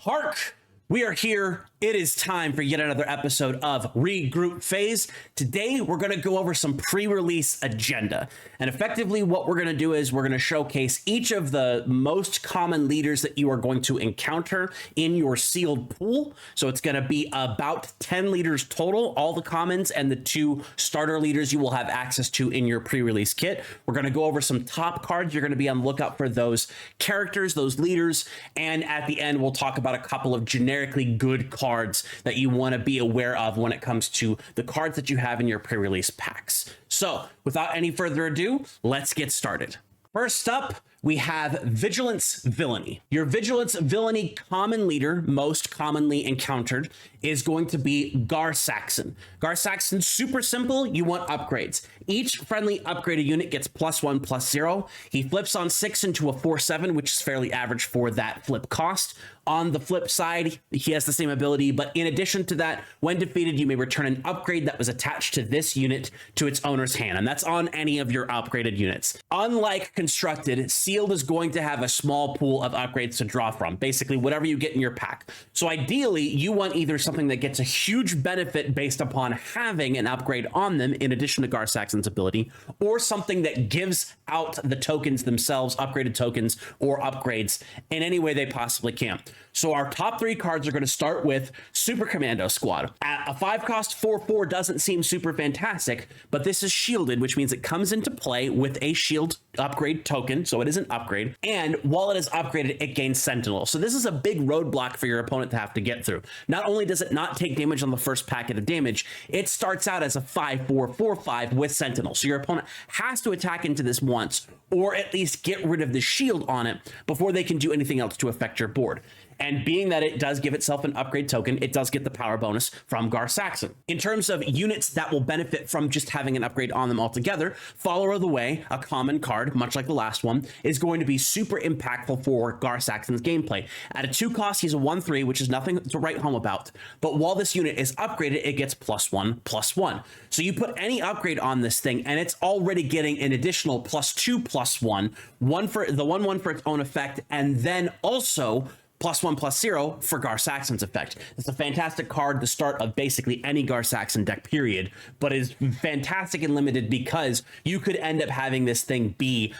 HARK, we are here. It is time for yet another episode of Regroup Phase. Today, we're going to go over some pre-release agenda. And effectively, what we're going to do is we're going to showcase each of the most common leaders that you are going to encounter in your sealed pool. So it's going to be about 10 leaders total, all the commons and the 2 starter leaders you will have access to in your pre-release kit. We're going to go over some top cards. You're going to be on the lookout for those characters, those leaders. And at the end, we'll talk about a couple of generically good cards that you want to be aware of when it comes to the cards that you have in your pre-release packs. So without any further ado, let's get started. First up, we have Vigilance Villainy. Your Vigilance Villainy common leader, most commonly encountered, is going to be Gar Saxon. Gar Saxon, super simple. You want upgrades. Each friendly upgraded unit gets +1/+0. He flips on 6 into a 4/7, which is fairly average for that flip cost. On the flip side, he has the same ability, but in addition to that, when defeated, you may return an upgrade that was attached to this unit to its owner's hand, and that's on any of your upgraded units. Unlike Constructed, Sealed is going to have a small pool of upgrades to draw from, basically whatever you get in your pack. So ideally, you want either something that gets a huge benefit based upon having an upgrade on them, in addition to Gar Saxon's ability, or something that gives out the tokens themselves, upgraded tokens or upgrades, in any way they possibly can. So our top 3 cards are going to start with Super Commando Squad. At a 5-cost 4/4 doesn't seem super fantastic, but this is shielded, which means it comes into play with a shield upgrade token, so it is an upgrade, and while it is upgraded, it gains Sentinel. So this is a big roadblock for your opponent to have to get through. Not only does it not take damage on the first packet of damage, it starts out as a 5/4/4/5 with Sentinel. So your opponent has to attack into this once, or at least get rid of the shield on it before they can do anything else to affect your board. And being that it does give itself an upgrade token, it does get the power bonus from Gar Saxon. In terms of units that will benefit from just having an upgrade on them altogether, Follower of the Way, a common card, much like the last one, is going to be super impactful for Gar Saxon's gameplay. At a 2 cost, he's a 1/3, which is nothing to write home about. But while this unit is upgraded, it gets +1/+1. So you put any upgrade on this thing, and it's already getting an additional +2/+1, one for the 1/1 for its own effect, and then also +1/+0 for Gar Saxon's effect. It's a fantastic card, the start of basically any Gar Saxon deck, period, but is fantastic and limited because you could end up having this thing be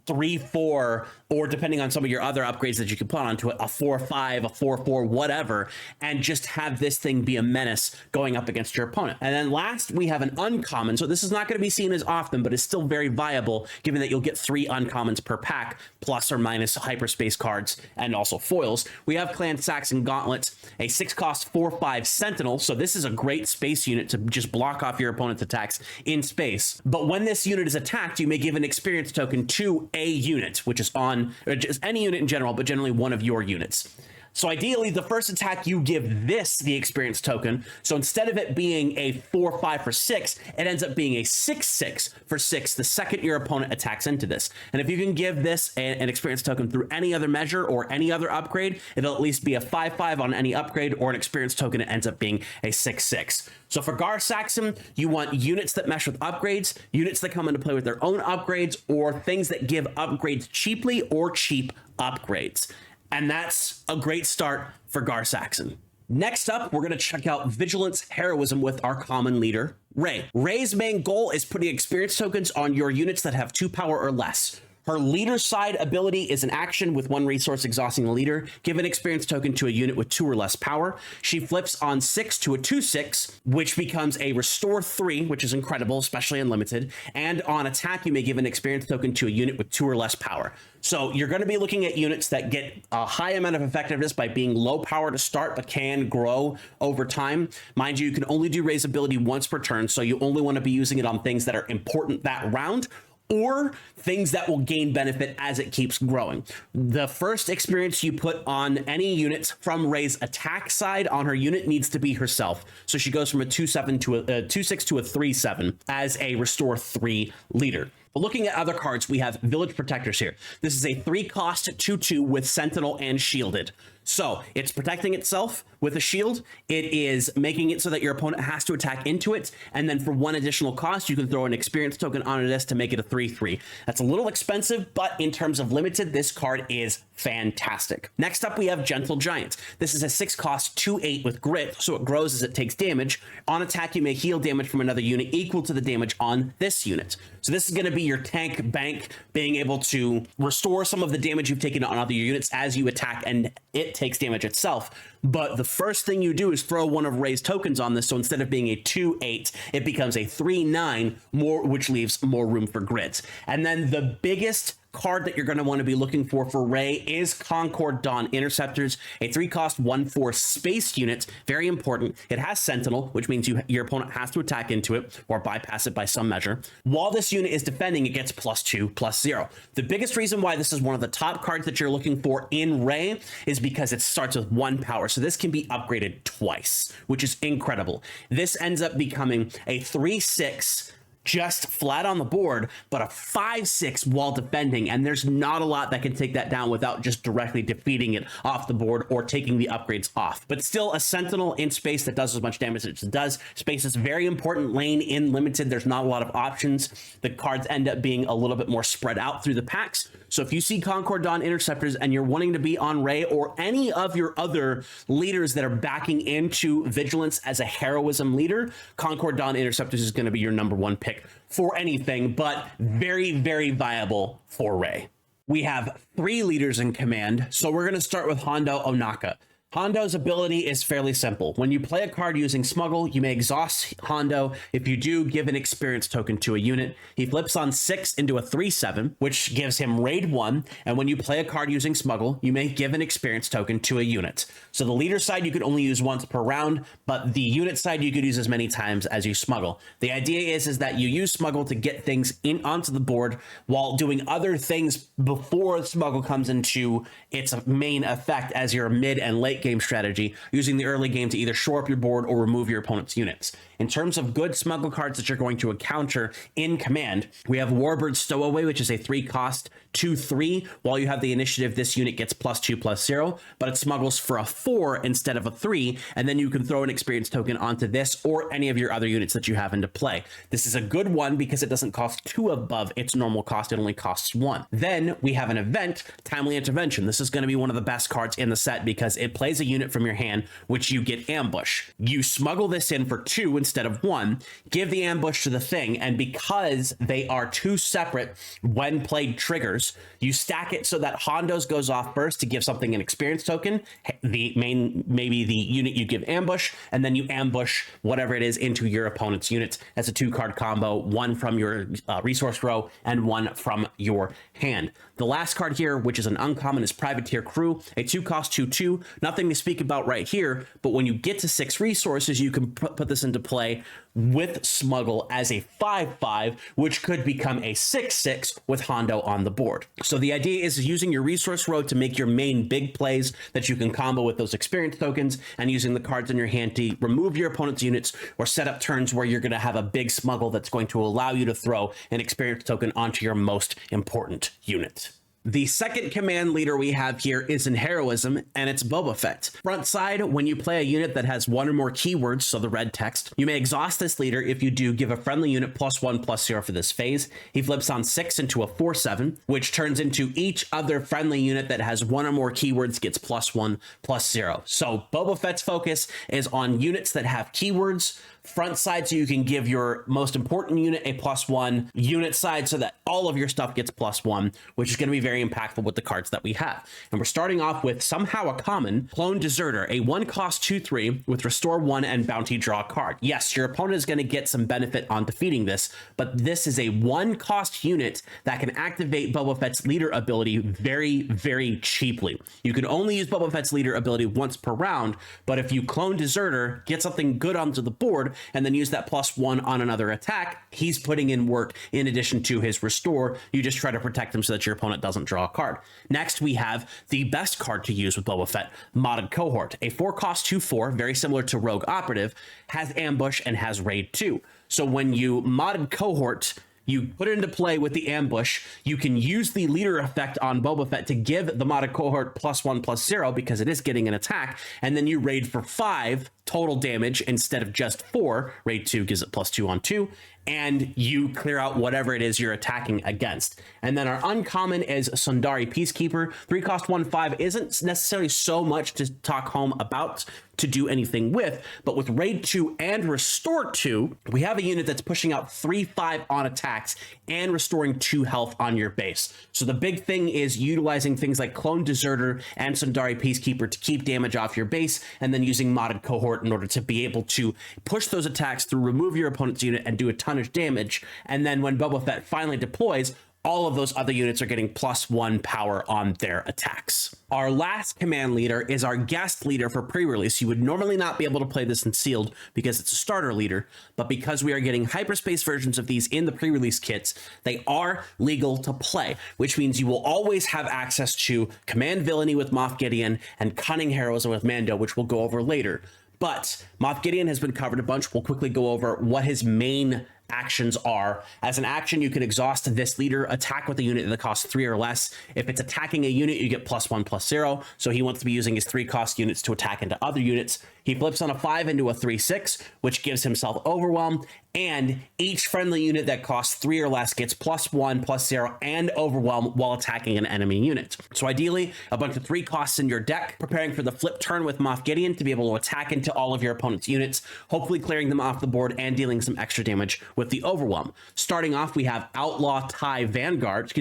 3/4, or depending on some of your other upgrades that you can put onto it, a 4/5, a 4/4, whatever, and just have this thing be a menace going up against your opponent. And then last, we have an uncommon. So this is not going to be seen as often, but it's still very viable, given that you'll get 3 uncommons per pack, plus or minus hyperspace cards, and also foils. We have Clan Saxon Gauntlets, a 6-cost 4/5 Sentinel. So this is a great space unit to just block off your opponent's attacks in space. But when this unit is attacked, you may give an experience token to a unit, which is on, or just any unit in general, but generally one of your units. So ideally, the first attack, you give this the experience token. So instead of it being a 4/5 for 6, it ends up being a 6/6 for 6 the second your opponent attacks into this. And if you can give this an experience token through any other measure or any other upgrade, it'll at least be a 5/5 on any upgrade, or an experience token, it ends up being a 6/6. So for Gar Saxon, you want units that mesh with upgrades, units that come into play with their own upgrades, or things that give upgrades cheaply or cheap upgrades. And that's a great start for Gar Saxon. Next up, we're going to check out Vigilance Heroism with our common leader, Rey. Rey's main goal is putting experience tokens on your units that have 2 power or less. Her leader side ability is an action with 1 resource exhausting the leader. Give an experience token to a unit with 2 or less power. She flips on 6 to a 2/6, which becomes a restore 3, which is incredible, especially unlimited. And on attack, you may give an experience token to a unit with 2 or less power. So you're going to be looking at units that get a high amount of effectiveness by being low power to start, but can grow over time. Mind you, you can only do Rey's ability once per turn, so you only want to be using it on things that are important that round, or things that will gain benefit as it keeps growing. The first experience you put on any units from Rey's attack side on her unit needs to be herself. So she goes from a 2/7 to a 2/6 to a 3/7 as a restore 3 leader. But looking at other cards, we have Village Protectors here. This is a 3-cost 2/2 with Sentinel and Shielded. So it's protecting itself with a shield. It is making it so that your opponent has to attack into it. And then for 1 additional cost, you can throw an experience token onto this to make it a 3/3. That's a little expensive, but in terms of limited, this card is fantastic. Next up, we have Gentle Giant. This is a 6 cost 2/8 with grit, so it grows as it takes damage. On attack, you may heal damage from another unit equal to the damage on this unit. So this is going to be your tank bank, being able to restore some of the damage you've taken on other units as you attack and it takes damage itself. But the first thing you do is throw one of Ray's tokens on this, so instead of being a 2/8, it becomes a 3/9, more, which leaves more room for grit. And then the biggest card that you're going to want to be looking for Ray is Concord Dawn Interceptors, a 3 cost 1/4 space unit. Very important. It has Sentinel, which means your opponent has to attack into it or bypass it by some measure. While this unit is defending, it gets +2/+0. The biggest reason why this is one of the top cards that you're looking for in Ray is because it starts with 1 power. So this can be upgraded twice, which is incredible. This ends up becoming a 3/6 just flat on the board, but a 5/6 while defending, and there's not a lot that can take that down without just directly defeating it off the board or taking the upgrades off. But still, a Sentinel in space that does as much damage as it does. Space is a very important lane in Limited. There's not a lot of options. The cards end up being a little bit more spread out through the packs. So if you see Concord Dawn Interceptors and you're wanting to be on Ray or any of your other leaders that are backing into Vigilance as a heroism leader, Concord Dawn Interceptors is going to be your #1 pick for anything, but very, very viable for Ray. We have 3 leaders in command, so we're going to start with Hondo Onaka. Hondo's ability is fairly simple. When you play a card using Smuggle, you may exhaust Hondo. If you do, give an experience token to a unit. He flips on 6 into a 3/7, which gives him Raid 1. And when you play a card using Smuggle, you may give an experience token to a unit. So the leader side you could only use once per round, but the unit side you could use as many times as you Smuggle. The idea is that you use Smuggle to get things onto the board while doing other things before Smuggle comes into its main effect as your mid and late game strategy, using the early game to either shore up your board or remove your opponent's units. In terms of good Smuggle cards that you're going to encounter in command, we have Warbird Stowaway, which is a 3 cost 2/3. While you have the initiative, this unit gets +2/+0, but it smuggles for a 4 instead of a 3, and then you can throw an experience token onto this or any of your other units that you have into play. This is a good one because it doesn't cost 2 above its normal cost, it only costs 1. Then we have an event, Timely Intervention. This is going to be one of the best cards in the set because it plays a unit from your hand, which you get Ambush. You smuggle this in for 2 instead of 1, give the ambush to the thing, and because they are 2 separate when played triggers, you stack it so that Hondo's goes off first to give something an experience token, maybe the unit you give ambush, and then you ambush whatever it is into your opponent's units as a 2-card combo, 1 from your resource row and 1 from your hand. The last card here, which is an uncommon, is Privateer Crew, a 2 cost 2/2. Nothing to speak about right here, but when you get to 6 resources, you can put this into play with Smuggle as a 5/5, which could become a 6/6 with Hondo on the board. So the idea is using your resource row to make your main big plays that you can combo with those experience tokens, and using the cards in your hand to remove your opponent's units or set up turns where you're going to have a big Smuggle that's going to allow you to throw an experience token onto your most important unit. The second command leader we have here is in Heroism, and it's Boba Fett. Front side, when you play a unit that has 1 or more keywords, so the red text, you may exhaust this leader. If you do, give a friendly unit +1/+0 for this phase. He flips on 6 into a 4/7, which turns into each other friendly unit that has 1 or more keywords gets +1/+0. So Boba Fett's focus is on units that have keywords. Front side, so you can give your most important unit a +1, unit side so that all of your stuff gets +1, which is going to be very impactful with the cards that we have. And we're starting off with somehow a common, Clone Deserter, a 1 cost 2/3 with Restore 1 and Bounty Draw card. Yes, your opponent is going to get some benefit on defeating this, but this is a 1 cost unit that can activate Boba Fett's leader ability very, very cheaply. You can only use Boba Fett's leader ability once per round, but if you Clone Deserter, get something good onto the board, and then use that +1 on another attack, he's putting in work in addition to his restore. You just try to protect him so that your opponent doesn't draw a card. Next, we have the best card to use with Boba Fett, Modded Cohort, a 4 cost 2/4, very similar to Rogue Operative, has Ambush and has Raid 2. So when you Modded Cohort, you put it into play with the ambush, you can use the leader effect on Boba Fett to give the Modded Cohort +1/+0 because it is getting an attack, and then you raid for 5 total damage instead of just 4. Raid 2 gives it +2 on 2, and you clear out whatever it is you're attacking against. And then our uncommon is Sundari Peacekeeper. 3 cost 1/5 isn't necessarily so much to talk home about to do anything with, but with Raid 2 and Restore 2, we have a unit that's pushing out 3/5 on attacks and restoring 2 health on your base. So the big thing is utilizing things like Clone Deserter and Sundari Peacekeeper to keep damage off your base, and then using Modded Cohort in order to be able to push those attacks through, remove your opponent's unit, and do a ton of damage. And then when Boba Fett finally deploys, all of those other units are getting +1 power on their attacks. Our last command leader is our guest leader for pre-release. You would normally not be able to play this in sealed because it's a starter leader, but because we are getting hyperspace versions of these in the pre-release kits, they are legal to play, which means you will always have access to command villainy with Moff Gideon and cunning heroes with Mando, which we'll go over later. But Moff Gideon has been covered a bunch. We'll quickly go over what his main actions are. As an action, you can exhaust this leader, attack with a unit that costs 3 or less. If it's attacking a unit, you get +1/+0. So he wants to be using his 3 cost units to attack into other units. He flips on a 5 into a 3/6, which gives himself Overwhelm. And each friendly unit that costs 3 or less gets +1/+0 and Overwhelm while attacking an enemy unit. So ideally, a bunch of 3 costs in your deck, preparing for the flip turn with Moff Gideon to be able to attack into all of your opponent's units, hopefully clearing them off the board and dealing some extra damage with the Overwhelm. Starting off, we have Outland TIE Vanguard,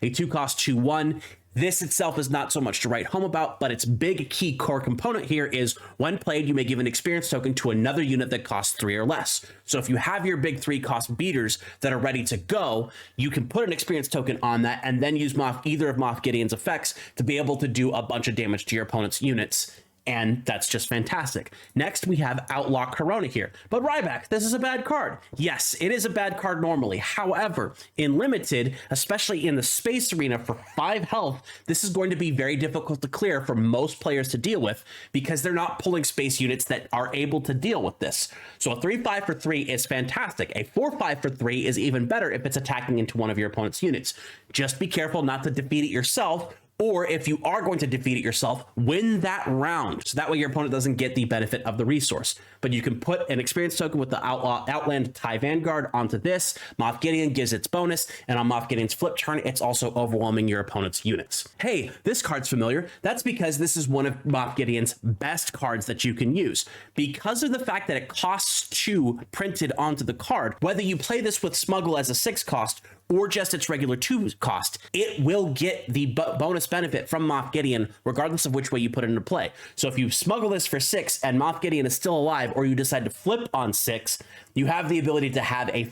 a 2 cost 2/1. This itself is not so much to write home about, but its big key core component here is when played, you may give an experience token to another unit that costs 3 or less. So if you have your big 3 cost beaters that are ready to go, you can put an experience token on that and then use either of Moff Gideon's effects to be able to do a bunch of damage to your opponent's units. And that's just fantastic. Next, we have Outlaw Corona here. But Ryback, this is a bad card. Yes, it is a bad card normally. However, in Limited, especially in the space arena for 5 health, this is going to be very difficult to clear for most players to deal with because they're not pulling space units that are able to deal with this. So a 3/5 for 3 is fantastic. A 4/5 for 3 is even better if it's attacking into one of your opponent's units. Just be careful not to defeat it yourself, or if you are going to defeat it yourself, win that round. So that way your opponent doesn't get the benefit of the resource. But you can put an experience token with the Outland TIE Vanguard onto this. Moff Gideon gives its bonus, and on Moff Gideon's flip turn, it's also overwhelming your opponent's units. Hey, this card's familiar. That's because this is one of Moff Gideon's best cards that you can use. Because of the fact that it costs 2 printed onto the card, whether you play this with Smuggle as a 6 cost or just its regular 2 cost, it will get the bonus benefit from Moff Gideon regardless of which way you put it into play. So if you smuggle this for 6 and Moff Gideon is still alive, or you decide to flip on 6, you have the ability to have a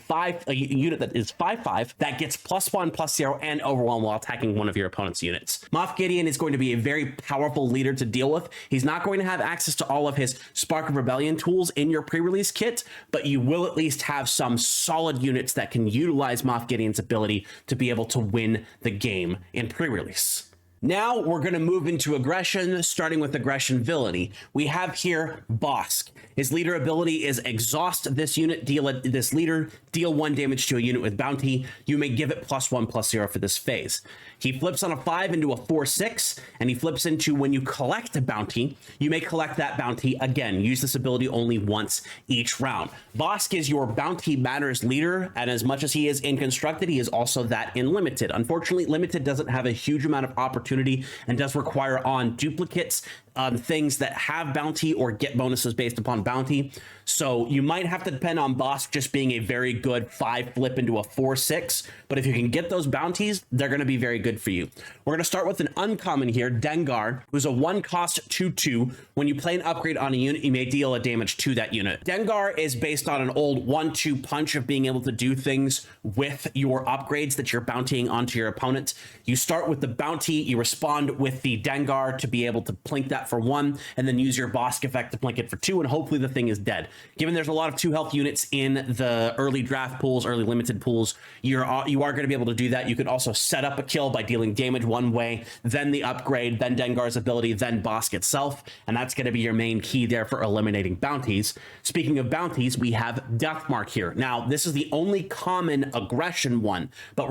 unit that is 5/5 that gets +1/+0 and Overwhelm while attacking one of your opponent's units. Moff Gideon is going to be a very powerful leader to deal with. He's not going to have access to all of his Spark of Rebellion tools in your pre-release kit, but you will at least have some solid units that can utilize Moff Gideon's ability to be able to win the game in pre-release. Now we're going to move into aggression, starting with aggression villainy. We have here Bosk. His leader ability is exhaust this unit, deal 1 damage to a unit with bounty. You may give it +1/+0 for this phase. He flips on a 5 into a 4/6, and he flips into when you collect a bounty, you may collect that bounty again. Use this ability only once each round. Bosk is your bounty matters leader, and as much as he is in constructed, he is also that in limited. Unfortunately, limited doesn't have a huge amount of opportunity and does require on duplicates, things that have bounty or get bonuses based upon bounty. So you might have to depend on Bosk just being a very good 5 flip into a 4/6, but if you can get those bounties, they're going to be very good for you. We're going to start with an uncommon here, Dengar, who's a 1 cost 2/2. When you play an upgrade on a unit, you may deal a damage to that unit. Dengar is based on an old 1/2 punch of being able to do things with your upgrades that you're bountying onto your opponent. You start with the bounty, you respond with the Dengar to be able to plink that for 1, and then use your Bosk effect to plink it for 2, and hopefully the thing is dead. Given there's a lot of 2 health units in the early draft pools, early limited pools, you are going to be able to do that. You could also set up a kill by dealing damage one way, then the upgrade, then Dengar's ability, then Bosk itself, and that's going to be your main key there for eliminating bounties. Speaking of bounties, we have Deathmark here. Now, this is the only common aggression one, but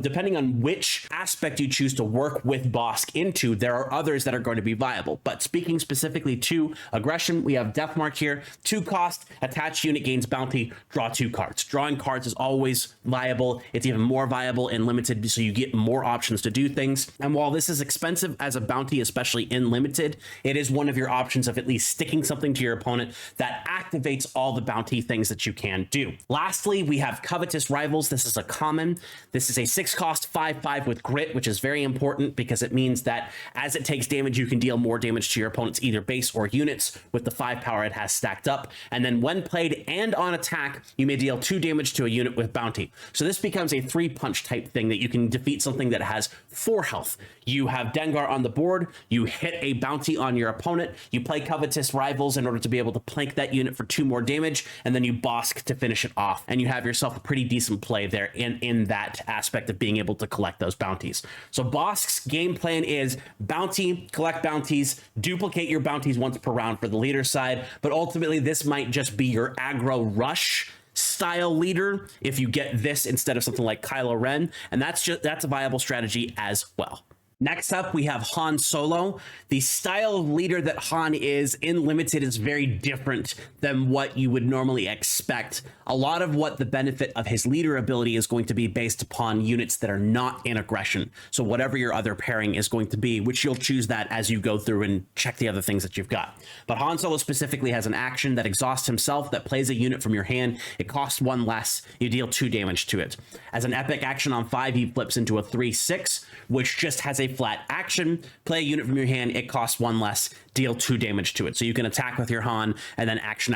depending on which aspect you choose to work with with Bosk into, there are others that are going to be viable. But speaking specifically to aggression, we have Deathmark here. 2 cost, attached unit gains bounty, draw 2 cards. Drawing cards is always viable. It's even more viable in limited, so you get more options to do things. And while this is expensive as a bounty, especially in limited, it is one of your options of at least sticking something to your opponent that activates all the bounty things that you can do. Lastly, we have Covetous Rivals. This is a common. This is a 6 cost 5/5 with grit, which is very important because it means that as it takes damage, you can deal more damage to your opponent's either base or units with the 5 power it has stacked up. And then when played and on attack, you may deal 2 damage to a unit with bounty. So this becomes a 3-punch type thing that you can defeat something that has 4 health. You have Dengar on the board, you hit a bounty on your opponent, you play Covetous Rivals in order to be able to plank that unit for 2 more damage, and then you Bosk to finish it off. And you have yourself a pretty decent play there in that aspect of being able to collect those bounties. So Bosk's game plan is bounty, collect bounties, duplicate your bounties once per round for the leader side, but ultimately this might just be your aggro rush style leader if you get this instead of something like Kylo Ren, and that's a viable strategy as well. Next up, we have Han Solo. The style of leader that Han is in limited is very different than what you would normally expect. A lot of what the benefit of his leader ability is going to be based upon units that are not in aggression. So whatever your other pairing is going to be, which you'll choose that as you go through and check the other things that you've got. But Han Solo specifically has an action that exhausts himself, that plays a unit from your hand. It costs 1 less. You deal 2 damage to it. As an epic action on 5, he flips into a 3/6, which just has a flat action. Play a unit from your hand, it costs 1 less, deal 2 damage to it. So you can attack with your Han and then action,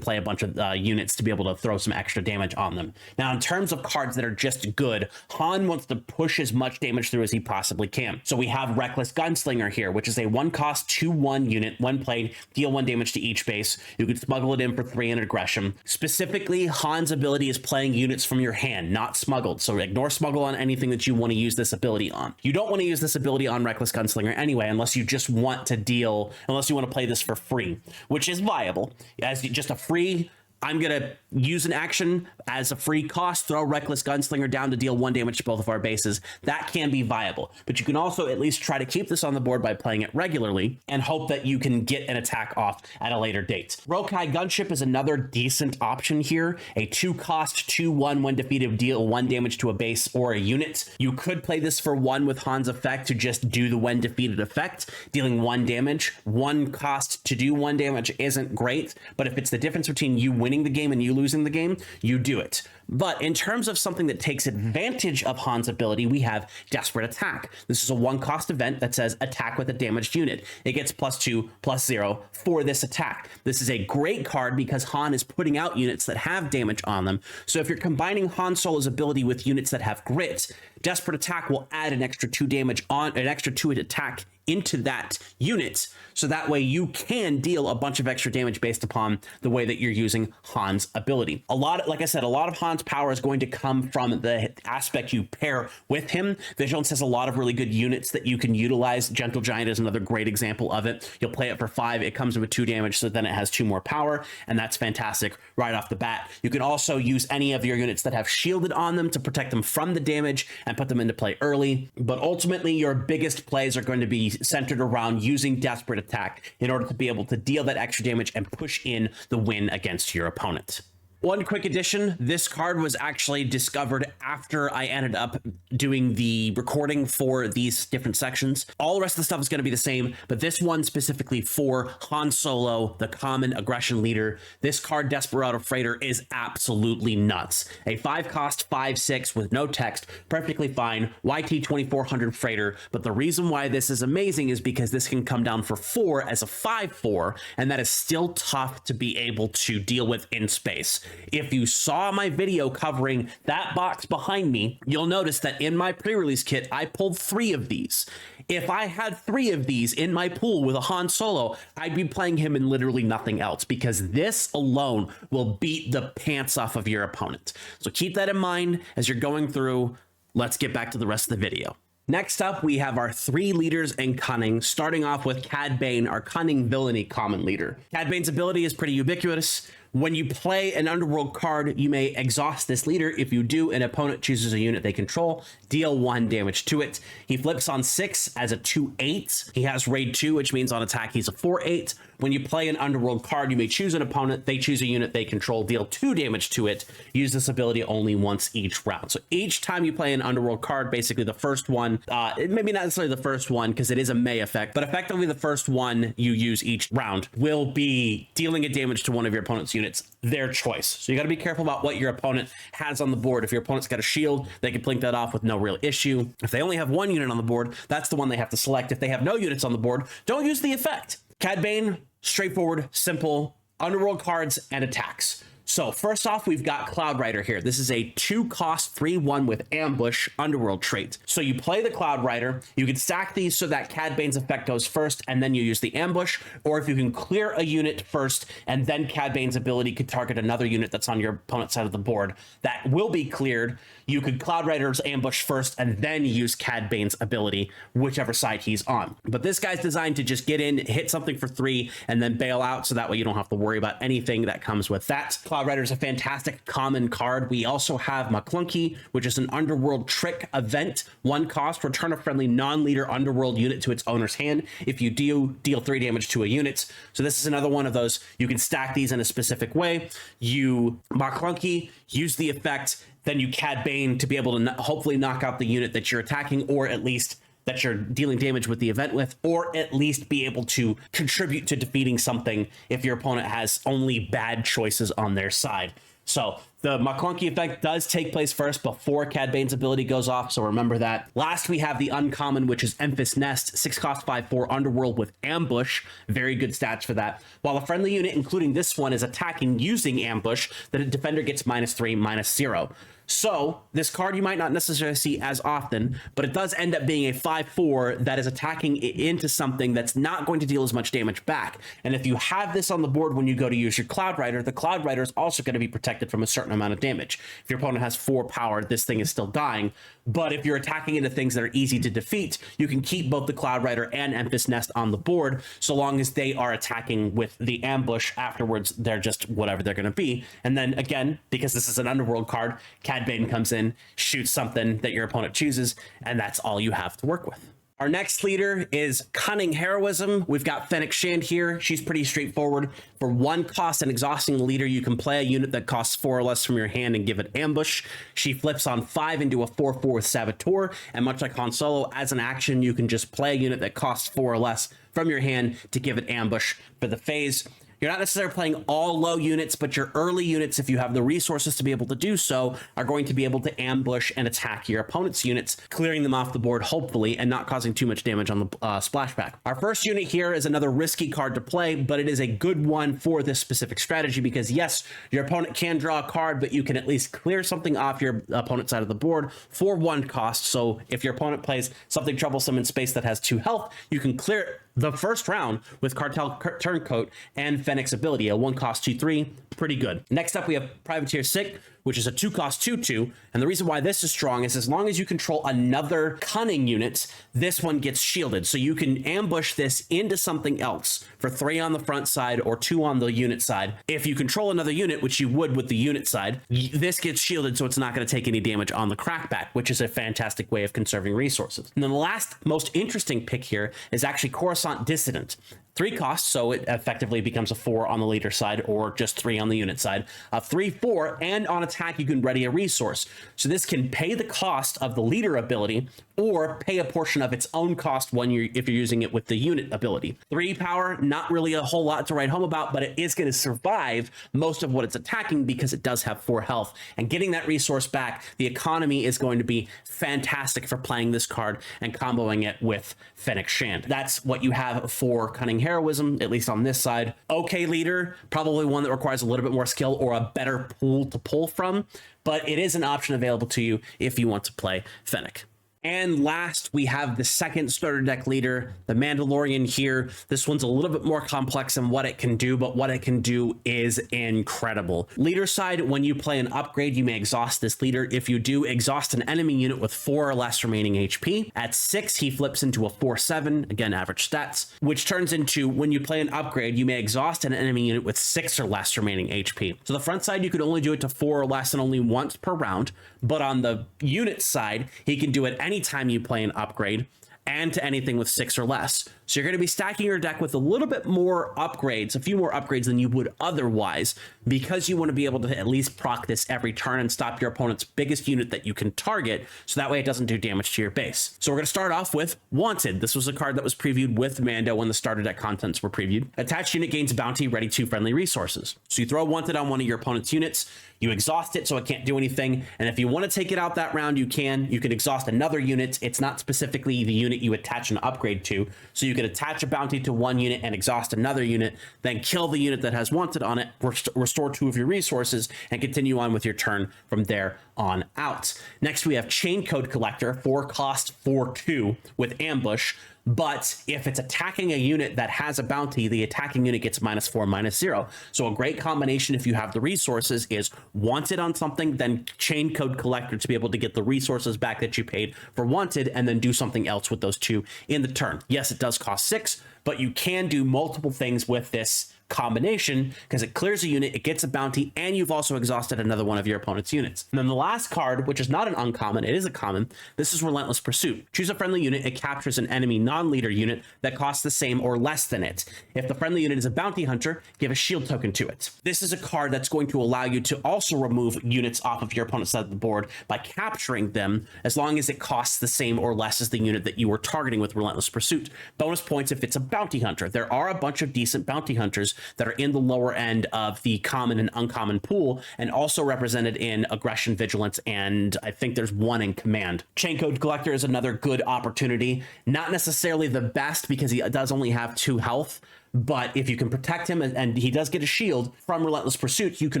play a bunch of units to be able to throw some extra damage on them. Now, in terms of cards that are just good, Han wants to push as much damage through as he possibly can. So we have Reckless Gunslinger here, which is a 1 cost 2/1 unit. When played, deal 1 damage to each base. You can smuggle it in for 3 in aggression. Specifically, Han's ability is playing units from your hand, not smuggled. So ignore smuggle on anything that you want to use this ability on. You don't want to use this ability on Reckless Gunslinger anyway, unless you just want to deal, unless you want to play this for free, which is viable as just a free. I'm going to use an action as a free cost, throw Reckless Gunslinger down to deal 1 damage to both of our bases. That can be viable, but you can also at least try to keep this on the board by playing it regularly and hope that you can get an attack off at a later date. Rokai Gunship is another decent option here. A 2 cost 2/1 when defeated, deal 1 damage to a base or a unit. You could play this for 1 with Han's effect to just do the when defeated effect, dealing 1 damage. 1 cost to do 1 damage isn't great, but if it's the difference between you winning the game and you losing the game, you do it. But in terms of something that takes advantage of Han's ability, we have Desperate Attack. This is a 1 cost event that says attack with a damaged unit. It gets +2, +0 for this attack. This is a great card because Han is putting out units that have damage on them. So if you're combining Han Solo's ability with units that have grit, Desperate Attack will add an extra 2 damage on an extra 2 attack into that unit, so that way you can deal a bunch of extra damage based upon the way that you're using Han's ability. Like I said, a lot of Han's power is going to come from the aspect you pair with him. Vigilance has a lot of really good units that you can utilize. Gentle Giant is another great example of it. You'll play it for 5, it comes with 2 damage, so then it has 2 more power, and that's fantastic right off the bat. You can also use any of your units that have shielded on them to protect them from the damage and put them into play early, but ultimately your biggest plays are going to be centered around using Desperate Attack in order to be able to deal that extra damage and push in the win against your opponent. One quick addition, this card was actually discovered after I ended up doing the recording for these different sections. All the rest of the stuff is going to be the same, but this one specifically for Han Solo, the common aggression leader. This card, Desperado Freighter, is absolutely nuts. A 5 cost 5/6 with no text, perfectly fine, YT 2400 Freighter, but the reason why this is amazing is because this can come down for 4 as a 5/4, and that is still tough to be able to deal with in space. If you saw my video covering that box behind me, you'll notice that in my pre-release kit, I pulled 3 of these. If I had 3 of these in my pool with a Han Solo, I'd be playing him in literally nothing else because this alone will beat the pants off of your opponent. So keep that in mind as you're going through. Let's get back to the rest of the video. Next up, we have our 3 leaders in Cunning, starting off with Cad Bane, our Cunning Villainy common leader. Cad Bane's ability is pretty ubiquitous. When you play an Underworld card, you may exhaust this leader. If you do, an opponent chooses a unit they control, deal 1 damage to it. He flips on 6 as a 2/8. He has raid 2, which means on attack he's a 4/8. When you play an Underworld card, you may choose an opponent, they choose a unit they control, deal 2 damage to it. Use this ability only once each round. So each time you play an Underworld card, basically the first one, maybe not necessarily the first one because it is a May effect, but effectively the first one you use each round will be dealing a damage to one of your opponent's units, their choice. So you got to be careful about what your opponent has on the board. If your opponent's got a shield, they can blink that off with no real issue. If they only have 1 unit on the board, that's the one they have to select. If they have no units on the board, don't use the effect. Cad Bane, straightforward, simple, Underworld cards and attacks. So first off, we've got Cloud Rider here. This is a 2-cost 3/1 with ambush Underworld trait. So you play the Cloud Rider, you can stack these so that Cad Bane's effect goes first and then you use the ambush, or if you can clear a unit first and then Cad Bane's ability could target another unit that's on your opponent's side of the board that will be cleared, you could Cloud Rider's ambush first and then use Cad Bane's ability, whichever side he's on. But this guy's designed to just get in, hit something for 3, and then bail out, so that way you don't have to worry about anything that comes with that. Cloud Rider is a fantastic common card. We also have McClunky, which is an Underworld trick event. 1 cost, return a friendly non-leader Underworld unit to its owner's hand. If you do, deal 3 damage to a unit. So this is another one of those. You can stack these in a specific way. You McClunky, use the effect, then you Cad Bane to be able to hopefully knock out the unit that you're attacking, or at least that you're dealing damage with the event with, or at least be able to contribute to defeating something if your opponent has only bad choices on their side. So the McClunky effect does take place first before Cad Bane's ability goes off, so remember that. Last, we have the uncommon, which is Emphas Nest, 6-cost 5/4 Underworld with ambush. Very good stats for that. While a friendly unit, including this one, is attacking using ambush, the defender gets -3, -0. So this card you might not necessarily see as often, but it does end up being a 5/4 that is attacking into something that's not going to deal as much damage back. And if you have this on the board when you go to use your Cloud Rider, the Cloud Rider is also going to be protected from a certain amount of damage. If your opponent has 4 power, this thing is still dying. But if you're attacking into things that are easy to defeat, you can keep both the Cloud Rider and Emphas Nest on the board, so long as they are attacking with the ambush. Afterwards, they're just whatever they're going to be. And then again, because this is an Underworld card, Cad Bane comes in, shoots something that your opponent chooses, and that's all you have to work with. Our next leader is Cunning Heroism. We've got Fennec Shand here. She's pretty straightforward. For 1 cost and exhausting the leader, you can play a unit that costs 4 or less from your hand and give it ambush. She flips on 5 into a 4/4 with Saboteur, and much like Han Solo, as an action, you can just play a unit that costs 4 or less from your hand to give it ambush for the phase. You're not necessarily playing all low units, but your early units, if you have the resources to be able to do so, are going to be able to ambush and attack your opponent's units, clearing them off the board, hopefully, and not causing too much damage on the splashback. Our first unit here is another risky card to play, but it is a good one for this specific strategy because, yes, your opponent can draw a card, but you can at least clear something off your opponent's side of the board for 1 cost. So if your opponent plays something troublesome in space that has 2 health, you can clear it the first round with Cartel Turncoat and Fennec's ability, a 1-cost 2/3, pretty good. Next up, we have Privateer Sick, which is a 2-cost 2/2, and the reason why this is strong is as long as you control another Cunning unit, this one gets shielded, so you can ambush this into something else for 3 on the front side or 2 on the unit side. If you control another unit, which you would with the unit side, this gets shielded, so it's not going to take any damage on the crackback, which is a fantastic way of conserving resources. And then the last most interesting pick here is actually Coruscant Dissident. 3 costs, so it effectively becomes a 4 on the leader side or just 3 on the unit side. 3/4, and on attack you can ready a resource. So this can pay the cost of the leader ability or pay a portion of its own cost if you're using it with the unit ability. 3 power, not really a whole lot to write home about, but it is going to survive most of what it's attacking because it does have 4 health. And getting that resource back, the economy is going to be fantastic for playing this card and comboing it with Fennec Shand. That's what you have for Cunning Heroism, at least on this side. Okay leader, probably one that requires a little bit more skill or a better pool to pull from, but it is an option available to you if you want to play Fennec. And last, we have the second starter deck leader, the Mandalorian here. This one's a little bit more complex in what it can do, but what it can do is incredible. Leader side, when you play an upgrade, you may exhaust this leader. If you do, exhaust an enemy unit with 4 or less remaining HP. At 6, he flips into a 4/7, again, average stats, which turns into, when you play an upgrade, you may exhaust an enemy unit with 6 or less remaining HP. So the front side, you could only do it to 4 or less and only once per round. But on the unit side, he can do it anytime you play an upgrade and to anything with 6 or less. So you're going to be stacking your deck with a little bit more upgrades, a few more upgrades than you would otherwise, because you want to be able to at least proc this every turn and stop your opponent's biggest unit that you can target, so that way it doesn't do damage to your base. So we're going to start off with Wanted. This was a card that was previewed with Mando when the starter deck contents were previewed. Attached unit gains bounty, ready to friendly resources. So you throw Wanted on one of your opponent's units, you exhaust it so it can't do anything, and if you want to take it out that round, you can. You can exhaust another unit. It's not specifically the unit you attach an upgrade to, so you could attach a bounty to one unit and exhaust another unit, then kill the unit that has Wanted on it, restore 2 of your resources, and continue on with your turn from there on out. Next, we have Chain Code Collector, 4 cost, 4/2 with Ambush. But if it's attacking a unit that has a bounty, the attacking unit gets -4, -0. So a great combination, if you have the resources, is Wanted on something, then Chain Code Collector to be able to get the resources back that you paid for Wanted, and then do something else with those 2 in the turn. Yes, it does cost 6, but you can do multiple things with this combination because it clears a unit, it gets a bounty, and you've also exhausted another one of your opponent's units. And then the last card, which is not an uncommon, it is a common, this is Relentless Pursuit. Choose a friendly unit, it captures an enemy non-leader unit that costs the same or less than it. If the friendly unit is a bounty hunter, give a shield token to it. This is a card that's going to allow you to also remove units off of your opponent's side of the board by capturing them, as long as it costs the same or less as the unit that you were targeting with Relentless Pursuit. Bonus points if it's a bounty hunter. There are a bunch of decent bounty hunters that are in the lower end of the common and uncommon pool, and also represented in Aggression, Vigilance, and I think there's one in Command. Chain Code Collector is another good opportunity. Not necessarily the best because he does only have 2 health, but if you can protect him and he does get a shield from Relentless Pursuit, you can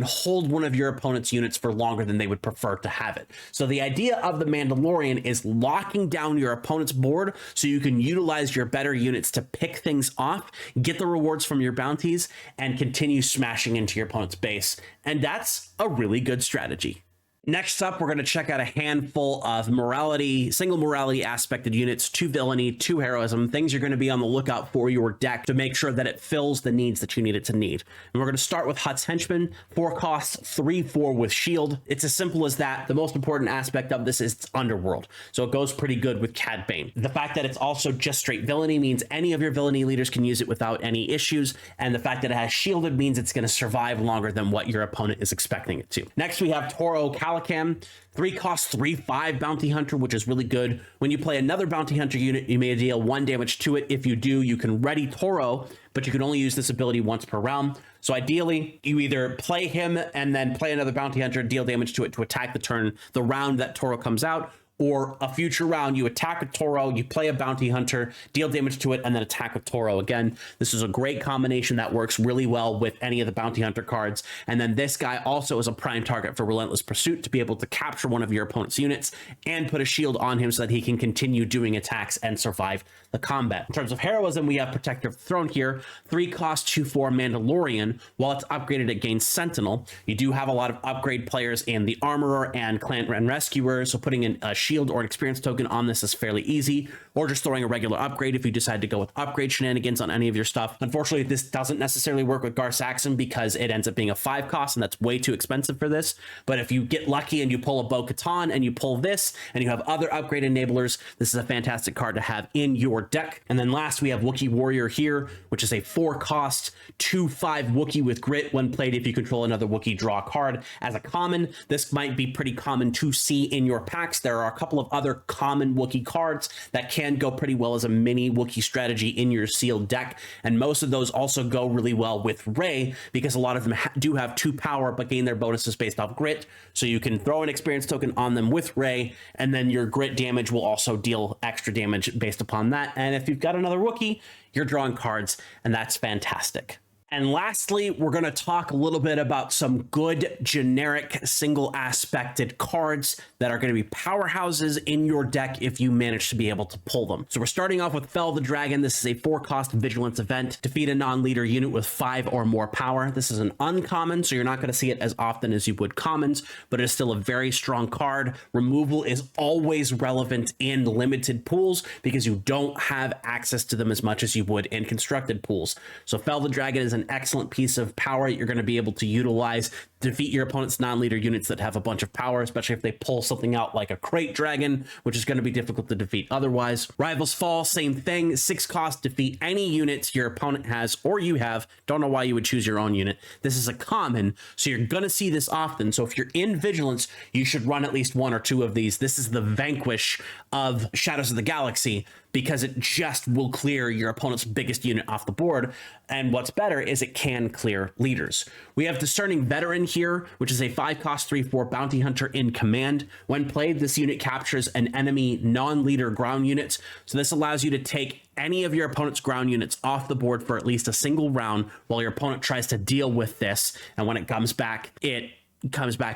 hold one of your opponent's units for longer than they would prefer to have it. So the idea of the Mandalorian is locking down your opponent's board so you can utilize your better units to pick things off, get the rewards from your bounties, and continue smashing into your opponent's base. And that's a really good strategy. Next up, we're going to check out a handful of morality, single morality aspected units, 2 villainy, 2 heroism, things you're going to be on the lookout for your deck to make sure that it fills the needs that you need it to need. And we're going to start with Hutt's Henchman, 4 costs, 3/4 with shield. It's as simple as that. The most important aspect of this is it's Underworld, so it goes pretty good with Cad Bane. The fact that it's also just straight villainy means any of your villainy leaders can use it without any issues, and the fact that it has shielded means it's going to survive longer than what your opponent is expecting it to. Next, we have Toro Calicam, 3 cost, 3/5 bounty hunter, which is really good. When you play another bounty hunter unit, you may deal 1 damage to it. If you do, you can ready Toro, but you can only use this ability once per round. So ideally, you either play him and then play another bounty hunter, deal damage to it to attack the round that Toro comes out, or a future round, you attack a Toro, you play a bounty hunter, deal damage to it, and then attack a Toro again. This is a great combination that works really well with any of the bounty hunter cards. And then this guy also is a prime target for Relentless Pursuit to be able to capture one of your opponent's units and put a shield on him so that he can continue doing attacks and survive the combat. In terms of heroism, we have Protector of the Throne here, 3 cost, 2/4 Mandalorian. While it's upgraded, it gains Sentinel. You do have a lot of upgrade players in the Armorer and Clan and Rescuer, so putting in a shield or an experience token on this is fairly easy, or just throwing a regular upgrade if you decide to go with upgrade shenanigans on any of your stuff. Unfortunately, this doesn't necessarily work with Gar Saxon because it ends up being a 5 cost, and that's way too expensive for this. But if you get lucky and you pull a Bo-Katan and you pull this and you have other upgrade enablers, this is a fantastic card to have in your deck. And then last, we have Wookiee Warrior here, which is a 4 cost, 2/5 Wookiee with grit. When played, if you control another Wookiee, draw a card. As a common, this might be pretty common to see in your packs. There are a couple of other common Wookiee cards that can go pretty well as a mini Wookiee strategy in your sealed deck, and most of those also go really well with Rey because a lot of them do have 2 power but gain their bonuses based off grit, so you can throw an experience token on them with Rey, and then your grit damage will also deal extra damage based upon that. And if you've got another Wookiee, you're drawing cards, and that's fantastic. And lastly, we're going to talk a little bit about some good generic single aspected cards that are going to be powerhouses in your deck if you manage to be able to pull them. So we're starting off with Fell the Dragon. This is a 4-cost vigilance event. Defeat a non-leader unit with 5 or more power. This is an uncommon, so you're not going to see it as often as you would commons, but it is still a very strong card. Removal is always relevant in limited pools because you don't have access to them as much as you would in constructed pools. So Fell the Dragon is an excellent piece of power you're going to be able to utilize to defeat your opponent's non-leader units that have a bunch of power, especially if they pull something out like a Crate Dragon, which is going to be difficult to defeat otherwise. Rivals Fall, same thing. 6 cost, defeat any units your opponent has or you have. Don't know why you would choose your own unit. This is a common, so you're going to see this often. So if you're in Vigilance, you should run at least 1 or 2 of these. This is the Vanquish of Shadows of the Galaxy, because it just will clear your opponent's biggest unit off the board. And what's better is it can clear leaders. We have Discerning Veteran here, which is a 5-cost 3/4 bounty hunter in command. When played, this unit captures an enemy non-leader ground unit. So this allows you to take any of your opponent's ground units off the board for at least a single round while your opponent tries to deal with this. And when it comes back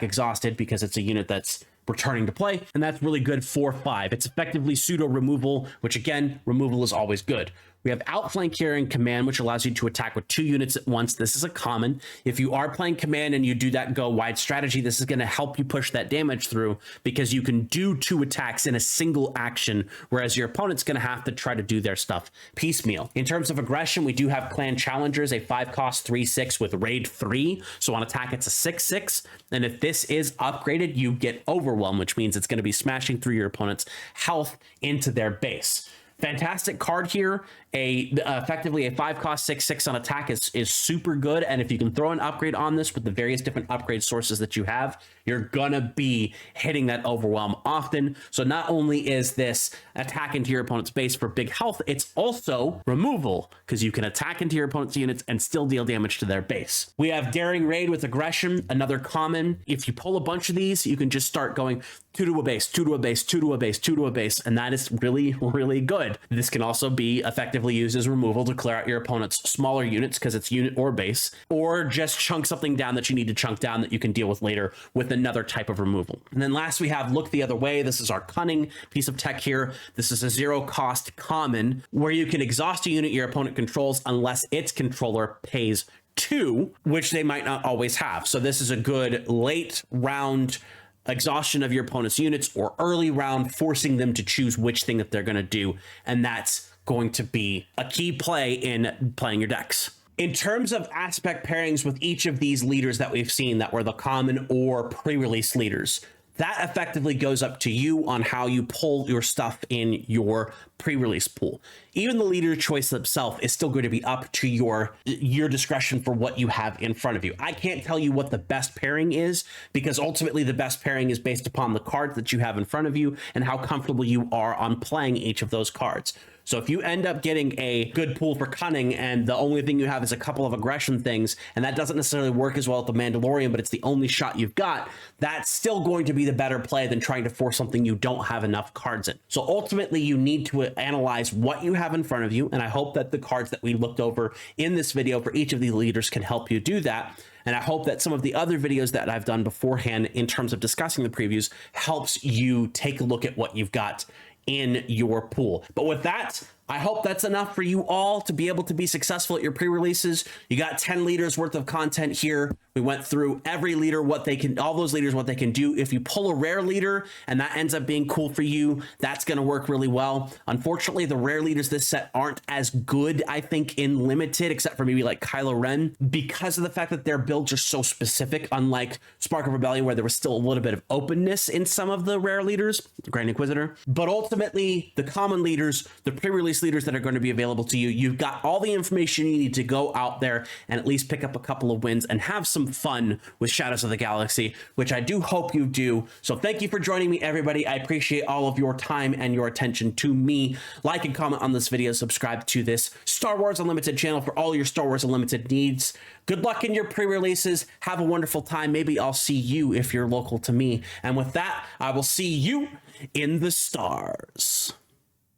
exhausted because it's a unit that's returning to play, and that's really good for 5. It's effectively pseudo removal, which again, removal is always good. We have Outflank here in command, which allows you to attack with 2 units at once. This is a common. If you are playing command and you do that go wide strategy, this is going to help you push that damage through because you can do 2 attacks in a single action, whereas your opponent's going to have to try to do their stuff piecemeal. In terms of aggression, we do have Clan Challengers, a 5-cost 3/6 with raid 3. So on attack, it's a 6/6. And if this is upgraded, you get Overwhelm, which means it's going to be smashing through your opponent's health into their base. Fantastic card here. Effectively a 5-cost 6/6 on attack is super good, and if you can throw an upgrade on this with the various different upgrade sources that you have, you're gonna be hitting that Overwhelm often. So not only is this attack into your opponent's base for big health, it's also removal because you can attack into your opponent's units and still deal damage to their base. We have Daring Raid with Aggression, another common. If you pull a bunch of these, you can just start going 2 to a base, 2 to a base, 2 to a base, 2 to a base, and that is really, really good. This can also be effectively used as removal to clear out your opponent's smaller units because it's unit or base, or just chunk something down that you need to chunk down that you can deal with later with another type of removal. And then last we have Look the Other Way. This is our Cunning piece of tech here. This is a 0-cost common where you can exhaust a unit your opponent controls unless its controller pays 2, which they might not always have. So this is a good late round exhaustion of your opponent's units or early round, forcing them to choose which thing that they're going to do. And that's going to be a key play in playing your decks. In terms of aspect pairings with each of these leaders that we've seen that were the common or pre-release leaders, that effectively goes up to you on how you pull your stuff in your pre-release pool. Even the leader choice itself is still going to be up to your discretion for what you have in front of you. I can't tell you what the best pairing is because ultimately the best pairing is based upon the cards that you have in front of you and how comfortable you are on playing each of those cards. So if you end up getting a good pool for Cunning and the only thing you have is a couple of aggression things, and that doesn't necessarily work as well at the Mandalorian, but it's the only shot you've got, that's still going to be the better play than trying to force something you don't have enough cards in. So ultimately you need to analyze what you have in front of you, and I hope that the cards that we looked over in this video for each of these leaders can help you do that. And I hope that some of the other videos that I've done beforehand in terms of discussing the previews helps you take a look at what you've got in your pool. But with that, I hope that's enough for you all to be able to be successful at your pre-releases. You got 10 leaders worth of content here. We went through every leader, all those leaders, what they can do. If you pull a rare leader and that ends up being cool for you, that's going to work really well. Unfortunately, the rare leaders this set aren't as good, I think, in limited, except for maybe like Kylo Ren, because of the fact that their builds are so specific, unlike Spark of Rebellion, where there was still a little bit of openness in some of the rare leaders, the Grand Inquisitor. But ultimately, the common leaders, the pre-release leaders that are going to be available to you, you've got all the information you need to go out there and at least pick up a couple of wins and have some fun with Shadows of the Galaxy, which I do hope you do. So thank you for joining me, everybody. I appreciate all of your time and your attention to me. Like and comment on this video, subscribe to this Star Wars Unlimited channel for all your Star Wars Unlimited needs. Good luck in your pre-releases. Have a wonderful time. Maybe I'll see you if you're local to me. And with that, I will see you in the stars.